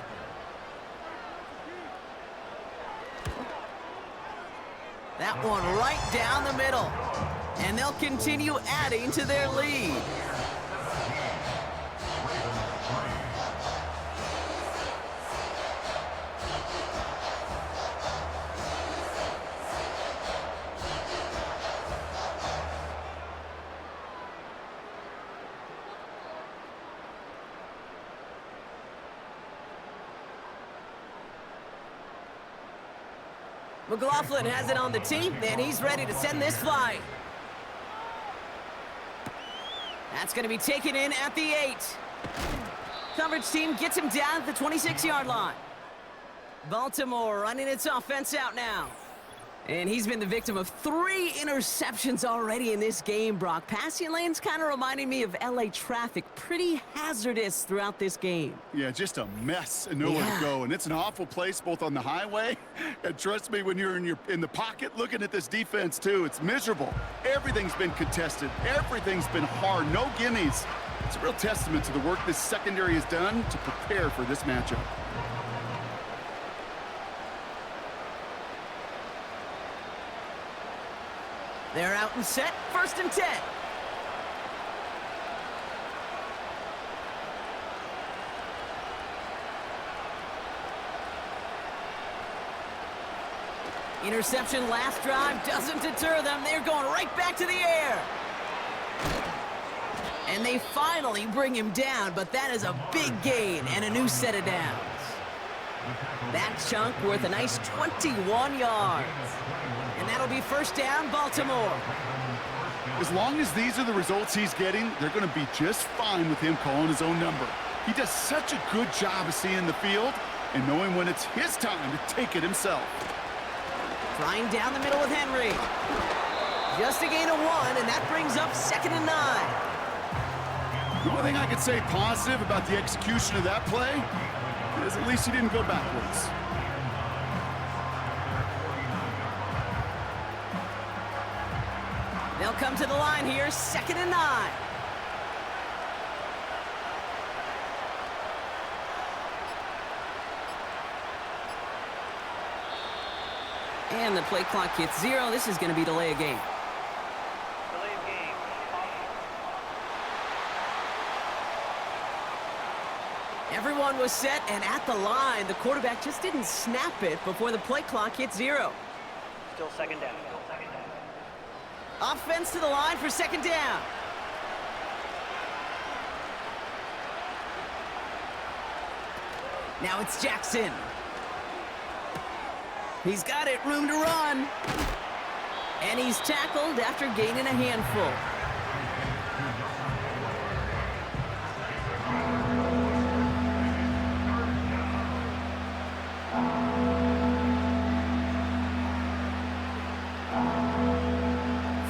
That one right down the middle. And they'll continue adding to their lead. McLaughlin has it on the tee, and he's ready to send this flying. That's going to be taken in at the 8. Coverage team gets him down at the 26-yard line. Baltimore running its offense out now. And he's been the victim of 3 interceptions already in this game, Brock. Passing lanes kind of reminding me of LA traffic. Pretty hazardous throughout this game. Yeah, just a mess and nowhere to go. And it's an awful place both on the highway. And trust me, when you're in the pocket looking at this defense too, it's miserable. Everything's been contested. Everything's been hard. No gimmies. It's a real testament to the work this secondary has done to prepare for this matchup. They're out and set. 1st and 10. Interception last drive doesn't deter them. They're going right back to the air. And they finally bring him down, but that is a big gain and a new set of downs. That chunk worth a nice 21 yards. And that'll be 1st down, Baltimore. As long as these are the results he's getting, they're going to be just fine with him calling his own number. He does such a good job of seeing the field and knowing when it's his time to take it himself. Trying down the middle with Henry. Just a gain of 1, and that brings up 2nd and 9. The only thing I could say positive about the execution of that play is at least he didn't go backwards. They'll come to the line here, 2nd and 9. And the play clock hits 0. This is going to be delay a game. Delay of game. Everyone was set and at the line. The quarterback just didn't snap it before the play clock hit 0. Still 2nd down. Offense to the line for 2nd down. Now it's Jackson. He's got it, room to run. And he's tackled after gaining a handful.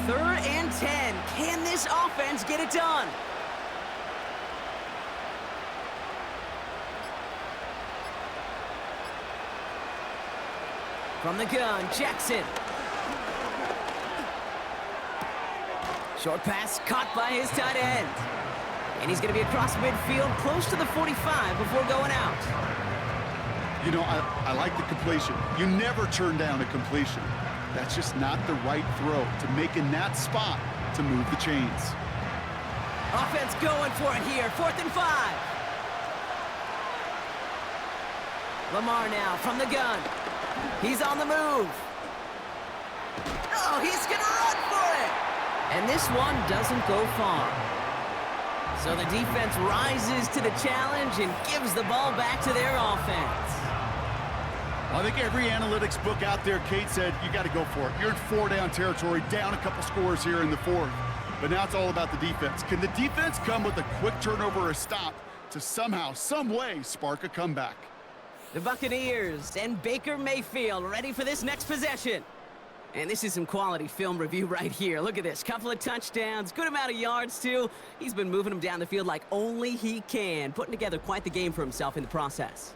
Third and 10. Can this offense get it done? From the gun, Jackson. Short pass caught by his tight end. And he's going to be across midfield, close to the 45 before going out. You know, I like the completion. You never turn down a completion. That's just not the right throw to make in that spot to move the chains. Offense going for it here, 4th and 5. Lamar now from the gun. He's on the move. Oh, he's going to run for it. And this one doesn't go far. So the defense rises to the challenge and gives the ball back to their offense. Well, I think every analytics book out there, Kate, said you got to go for it. You're in 4-down territory, down a couple scores here in the 4th. But now it's all about the defense. Can the defense come with a quick turnover or a stop to somehow, some way, spark a comeback? The Buccaneers and Baker Mayfield ready for this next possession. And this is some quality film review right here. Look at this. Couple of touchdowns, good amount of yards, too. He's been moving them down the field like only he can, putting together quite the game for himself in the process.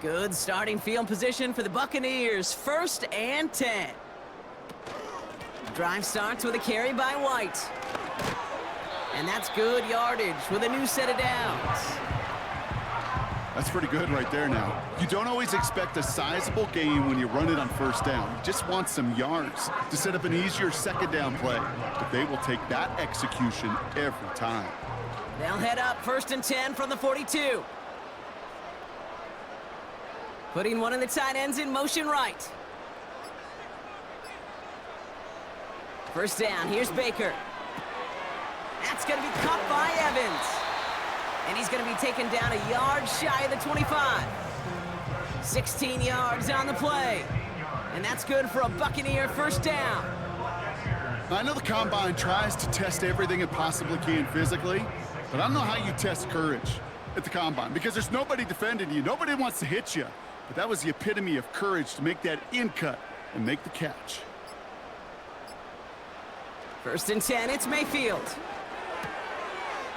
Good starting field position for the Buccaneers. 1st and 10. Drive starts with a carry by White. And that's good yardage with a new set of downs. That's pretty good right there now. You don't always expect a sizable gain when you run it on 1st down. You just want some yards to set up an easier 2nd down play. But they will take that execution every time. They'll head up 1st and 10 from the 42. Putting one of the tight ends in motion right. 1st down, here's Baker. That's going to be caught by Evans. And he's going to be taken down a yard shy of the 25. 16 yards on the play. And that's good for a Buccaneer first down. I know the Combine tries to test everything it possibly can physically, but I don't know how you test courage at the Combine because there's nobody defending you. Nobody wants to hit you. But that was the epitome of courage to make that in cut and make the catch. First and 10, it's Mayfield.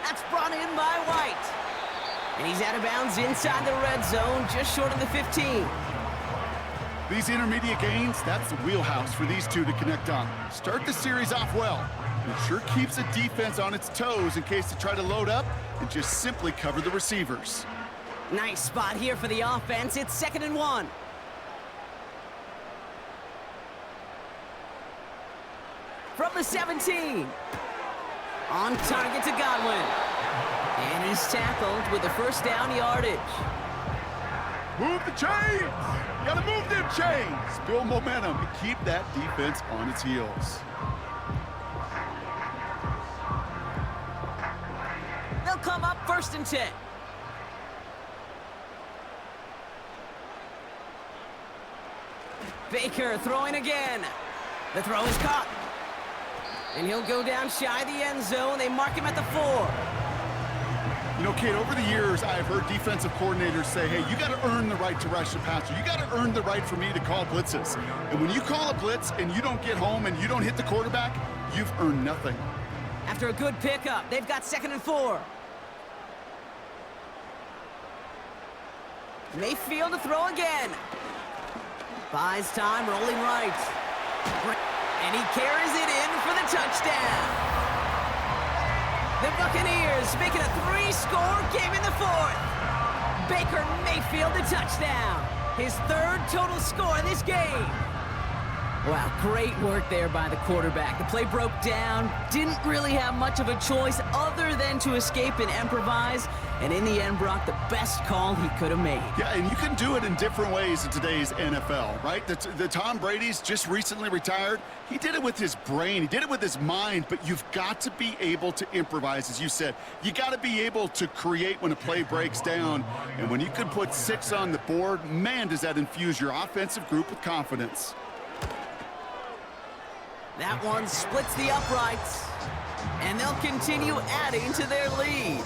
That's brought in by White. And he's out of bounds inside the red zone, just short of the 15. These intermediate gains, that's the wheelhouse for these two to connect on. Start the series off well. It sure keeps the defense on its toes in case they try to load up and just simply cover the receivers. Nice spot here for the offense. It's 2nd and 1. From the 17. On target to Godwin. And he's tackled with the first down yardage. Move the chains! You gotta move them chains! Build momentum and keep that defense on its heels. They'll come up 1st and 10. Baker throwing again. The throw is caught. And he'll go down shy of the end zone. They mark him at the 4. You know, Kate, over the years, I've heard defensive coordinators say, hey, you got to earn the right to rush the passer. You got to earn the right for me to call blitzes. And when you call a blitz and you don't get home and you don't hit the quarterback, you've earned nothing. After a good pickup, they've got 2nd and 4. Mayfield to throw again. Buys time, rolling right. And he carries it in for the touchdown. The Buccaneers making a 3-score game in the 4th. Baker Mayfield the touchdown. His 3rd total score in this game. Wow, great work there by the quarterback. The play broke down. Didn't really have much of a choice other than to escape and improvise. And in the end, Brock, the best call he could have made. Yeah, and you can do it in different ways in today's NFL, right? The Tom Brady's just recently retired. He did it with his brain. He did it with his mind, but you've got to be able to improvise, as you said. You got to be able to create when a play breaks down. And when you can put 6 on the board, man, does that infuse your offensive group with confidence. That one splits the uprights, and they'll continue adding to their lead.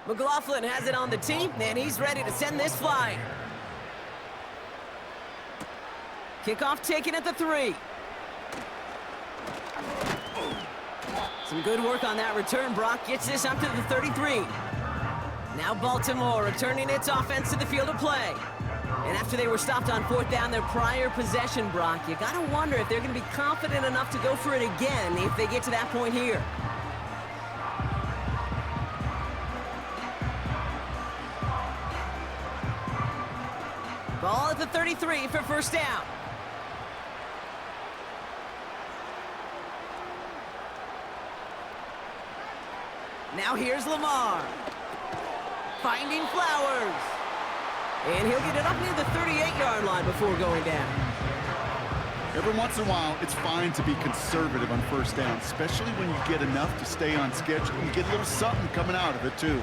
McLaughlin has it on the tee, and he's ready to send this flying. Kickoff taken at the 3. Some good work on that return. Brock gets this up to the 33. Now Baltimore returning its offense to the field of play. And after they were stopped on 4th down their prior possession, Brock, you got to wonder if they're going to be confident enough to go for it again if they get to that point here. Ball at the 33 for first down. Now here's Lamar. Finding Flowers. And he'll get it up near the 38-yard line before going down. Every once in a while, it's fine to be conservative on first down, especially when you get enough to stay on schedule and get a little something coming out of it, too.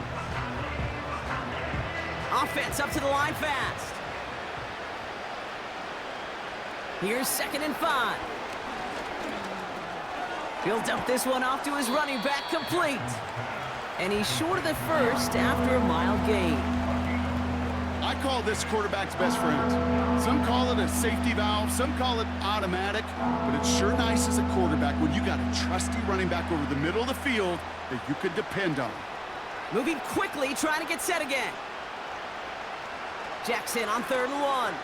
Offense up to the line fast. Here's 2nd and 5. He'll dump this one off to his running back, complete. And he's short of the first after a mild gain. I call this quarterback's best friend. Some call it a safety valve, some call it automatic, but it's sure nice as a quarterback when you got a trusty running back over the middle of the field that you could depend on. Moving quickly, trying to get set again. Jackson on 3rd and 1.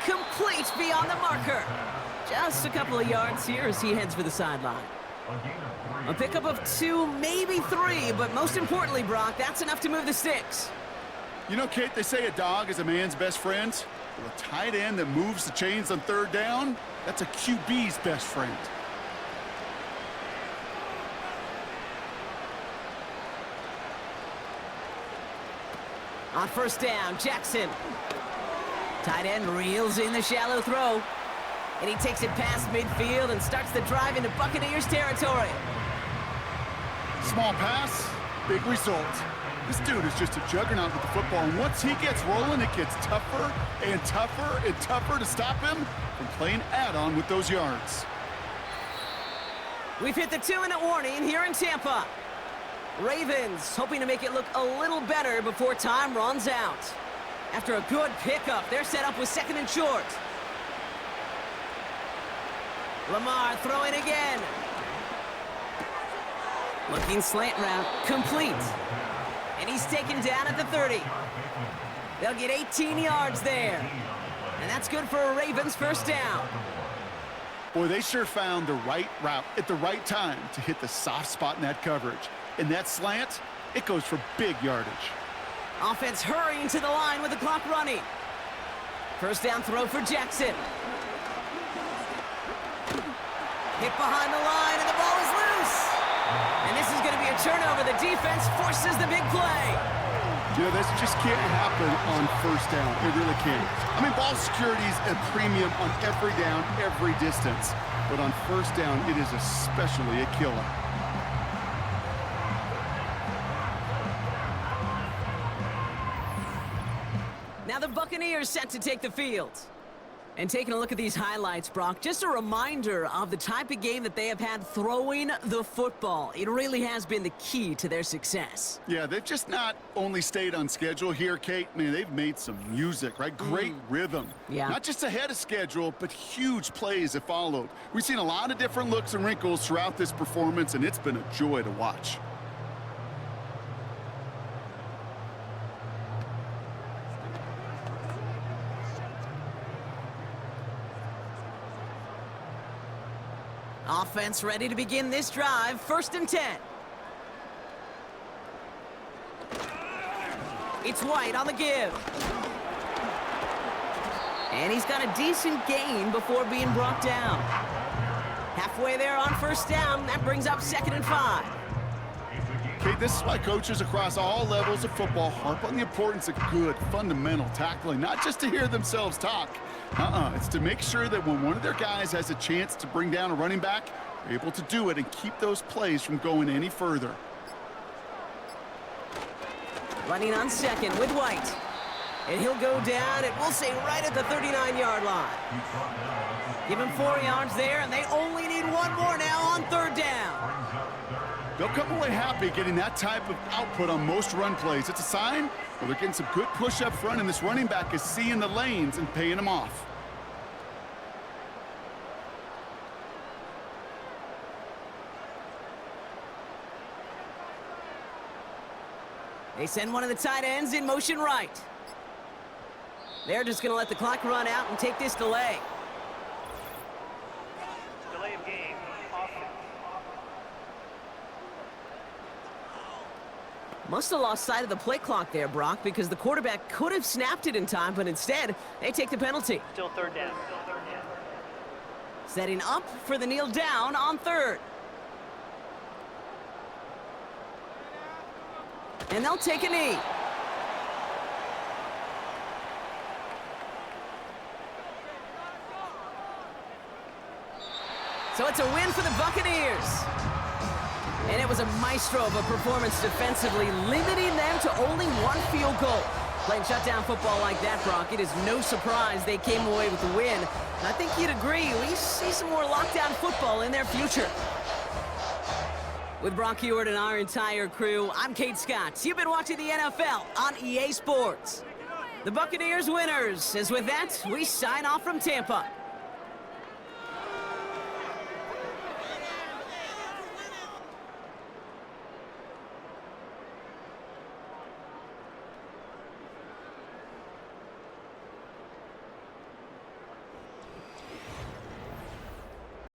Complete beyond the marker. Just a couple of yards here as he heads for the sideline. A pickup of 2, maybe 3, but most importantly, Brock, that's enough to move the sticks. You know, Kate, they say a dog is a man's best friend. Well, a tight end that moves the chains on third down, that's a QB's best friend. On first down, Jackson. Tight end reels in the shallow throw. And he takes it past midfield and starts the drive into Buccaneers territory. Small pass, big result. This dude is just a juggernaut with the football, and once he gets rolling, it gets tougher and tougher and tougher to stop him from playing add-on with those yards. We've hit the 2-minute warning here in Tampa. Ravens hoping to make it look a little better before time runs out. After a good pickup, they're set up with 2nd and short. Lamar throwing again. Looking slant route, complete. And he's taken down at the 30. They'll get 18 yards there. And that's good for a Ravens first down. Boy, they sure found the right route at the right time to hit the soft spot in that coverage. And that slant, it goes for big yardage. Offense hurrying to the line with the clock running. First down throw for Jackson. Hit behind the line, and the ball is loose. And this is going to be a turnover. The defense forces the big play. You know, this just can't happen on first down. It really can't. I mean, ball security is a premium on every down, every distance. But on first down, it is especially a killer. Now the Buccaneers set to take the field. And taking a look at these highlights, Brock, just a reminder of the type of game that they have had throwing the football. It really has been the key to their success. Yeah, they've just not only stayed on schedule here, Kate. Man, they've made some music, right? Great rhythm. Yeah. Not just ahead of schedule, but huge plays have followed. We've seen a lot of different looks and wrinkles throughout this performance, and it's been a joy to watch. Offense ready to begin this drive. 1st and 10. It's White on the give. And he's got a decent gain before being brought down. Halfway there on first down. That brings up 2nd and 5. Okay, this is why coaches across all levels of football harp on the importance of good, fundamental tackling, not just to hear themselves talk. It's to make sure that when one of their guys has a chance to bring down a running back, they're able to do it and keep those plays from going any further. Running on 2nd with White. And he'll go down, and we'll say right at the 39-yard line. Give him 4 yards there, and they only need 1 more now on 3rd down. They'll come away happy getting that type of output on most run plays. It's a sign well, they're getting some good push up front, and this running back is seeing the lanes and paying them off. They send one of the tight ends in motion right. They're just going to let the clock run out and take this delay. Delay of game. Offense. Must have lost sight of the play clock there, Brock, because the quarterback could have snapped it in time, but instead, they take the penalty. Still 3rd down. Setting up for the kneel down on 3rd. And they'll take a knee. So it's a win for the Buccaneers. And it was a maestro of a performance defensively, limiting them to only 1 field goal. Playing shutdown football like that, Brock, it is no surprise they came away with the win. And I think you'd agree, we see some more lockdown football in their future. With Brock Heward and our entire crew, I'm Kate Scott. You've been watching the NFL on EA Sports. The Buccaneers winners, as with that, we sign off from Tampa.